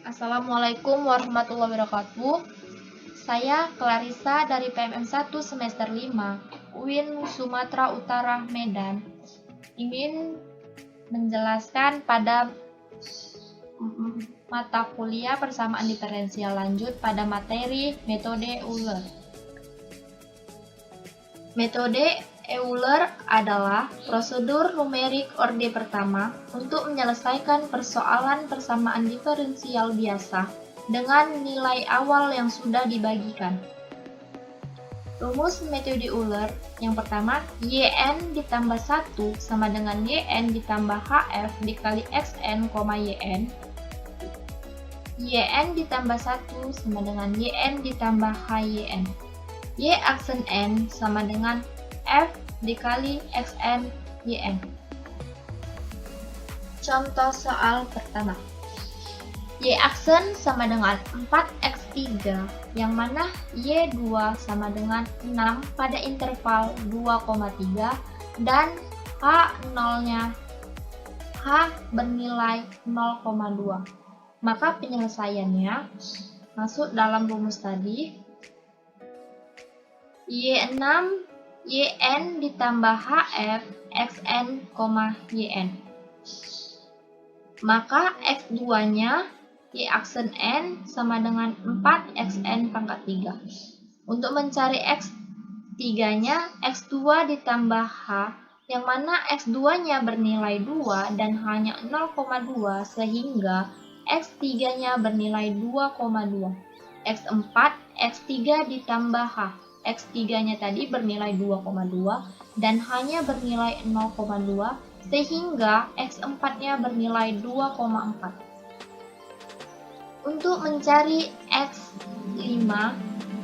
Assalamualaikum warahmatullahi wabarakatuh. Saya Clarissa dari PMM 1 semester 5, UIN Sumatera Utara, Medan. Ingin menjelaskan pada mata kuliah persamaan diferensial lanjut pada materi metode Euler. Metode Euler adalah prosedur numerik orde pertama untuk menyelesaikan persoalan persamaan diferensial biasa dengan nilai awal yang sudah dibagikan. Rumus metode Euler yang pertama, yn ditambah 1 sama dengan yn ditambah hf dikali xn, yn. Yn ditambah 1 sama dengan yn ditambah hyn. Y aksen n sama dengan f dikali xn yn. Contoh soal pertama. Y aksen sama dengan 4x3, yang mana Y2 sama dengan 6 pada interval 2,3 dan H0-nya H bernilai 0,2. Maka penyelesaiannya masuk dalam rumus tadi. Y6 yn ditambah hf xn, yn. Maka x2-nya y aksen n sama dengan 4xn pangkat 3. Untuk mencari x3-nya, x2 ditambah h, yang mana x2-nya bernilai 2 dan hanya 0,2, sehingga x3-nya bernilai 2,2. x4, x3 ditambah h. X3-nya tadi bernilai 2,2 dan hanya bernilai 0,2, sehingga X4-nya bernilai 2,4. Untuk mencari X5,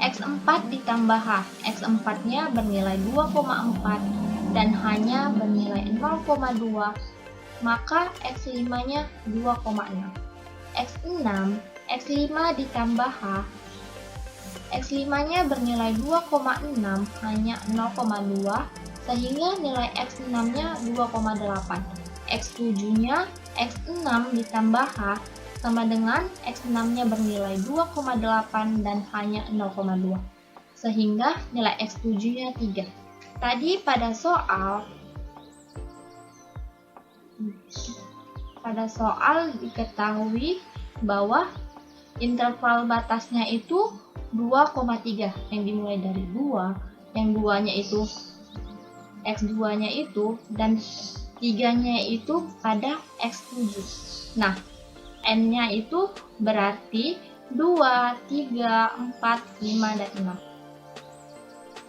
X4 ditambah H. X4-nya bernilai 2,4 dan hanya bernilai 0,2, maka X5-nya 2,6. X6, X5 ditambah H. X5-nya bernilai 2,6 hanya 0,2, sehingga nilai X6-nya 2,8. X7-nya X6 ditambah H sama dengan X6-nya bernilai 2,8 dan hanya 0,2, sehingga nilai X7-nya 3. Tadi pada soal diketahui bahwa interval batasnya itu 2,3 yang dimulai dari 2, yang 2-nya itu X2-nya itu dan 3-nya itu pada X7. Nah, N-nya itu berarti 2, 3, 4, 5, dan 6.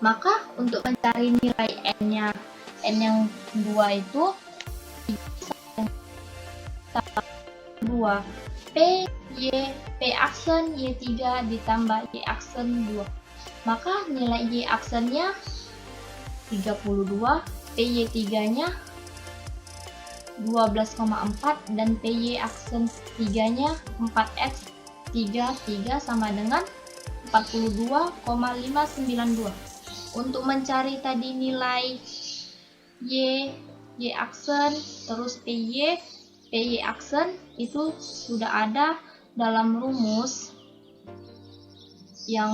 Maka untuk mencari nilai N-nya, N yang 2 itu 2 P aksen Y3 ditambah Y aksen 2. Maka nilai Y aksennya 32, PY3-nya 12,4 dan PY aksen 3-nya 4x 3 sama dengan 42,592. Untuk mencari tadi nilai Y aksen terus PY aksen itu sudah ada dalam rumus yang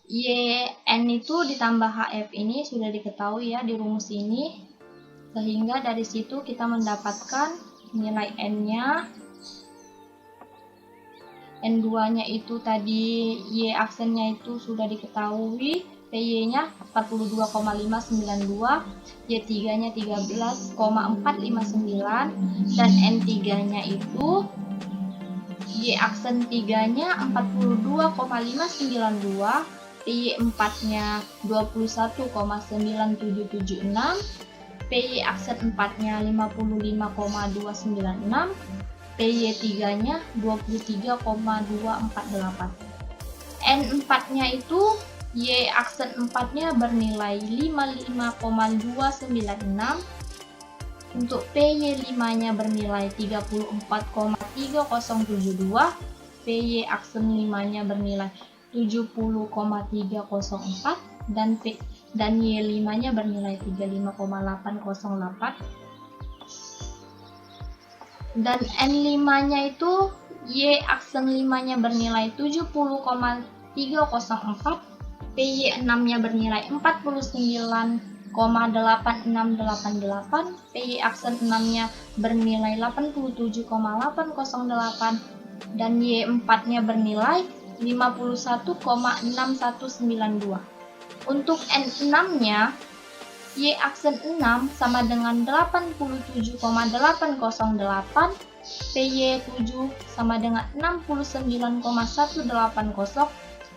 YN itu ditambah HF ini sudah diketahui ya di rumus ini, sehingga dari situ kita mendapatkan nilai N-nya. N2-nya itu tadi Y aksennya itu sudah diketahui, PY-nya 42,592, Y3-nya 13,459 dan N3-nya itu Y aksen 3-nya 42,592, PY4-nya 21,9776, PY aksen 4-nya 55,296, PY3-nya 23,248. N4-nya itu Y aksen 4-nya bernilai 55,296, untuk PY5-nya bernilai 34,3072, PY aksen 5-nya bernilai 70,304 dan Y5-nya bernilai 35,808 dan N5-nya itu Y aksen 5-nya bernilai 70,304, PY 6-nya bernilai 49,8688, PY aksen 6-nya bernilai 87,808, dan Y 4-nya bernilai 51,6192. Untuk N 6-nya, Y aksen 6 sama dengan 87,808, PY 7 sama dengan 69,180,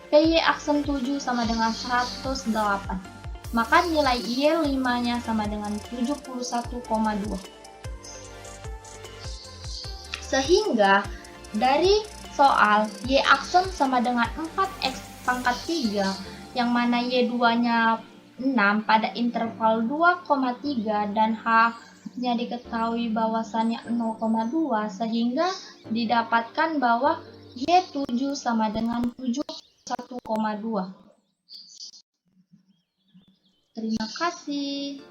PY aksen 7 sama dengan 108. Maka nilai Y 5-nya sama dengan 71,2. Sehingga dari soal Y aksen sama dengan 4X pangkat 3, yang mana Y 2-nya 6 pada interval 2,3 dan H-nya diketahui bahwasannya 0,2, sehingga didapatkan bahwa Y7 sama dengan 71,2. Terima kasih.